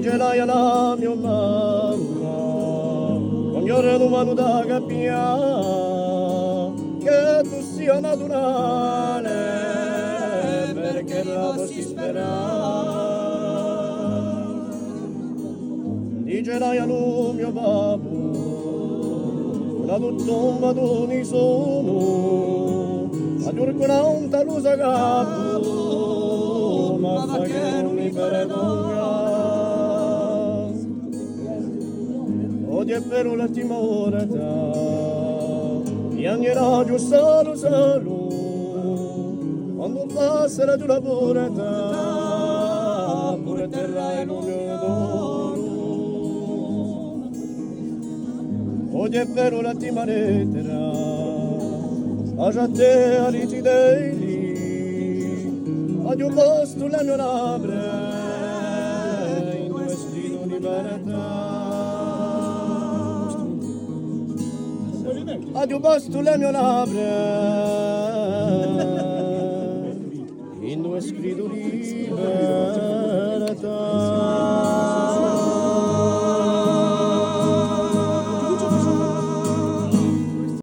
dice la mia mamma, signore tu mano da cappia, che tu sia naturale, perché la si spera. Dice la mio babbo, la tomba tu mi sono, a giurcuna un talusa capo, ma fa che non mi perdona. Oggi è per l'ultima ora, piangerà giù solo, quando passerà giù la porta, pure terra e lume d'oro. Oggi è per l'ultima lettera, a te a riti dei, a giù posto le mie labbra, in due scritto di verità. A giù posto le mie labbra, in due scritto di verità.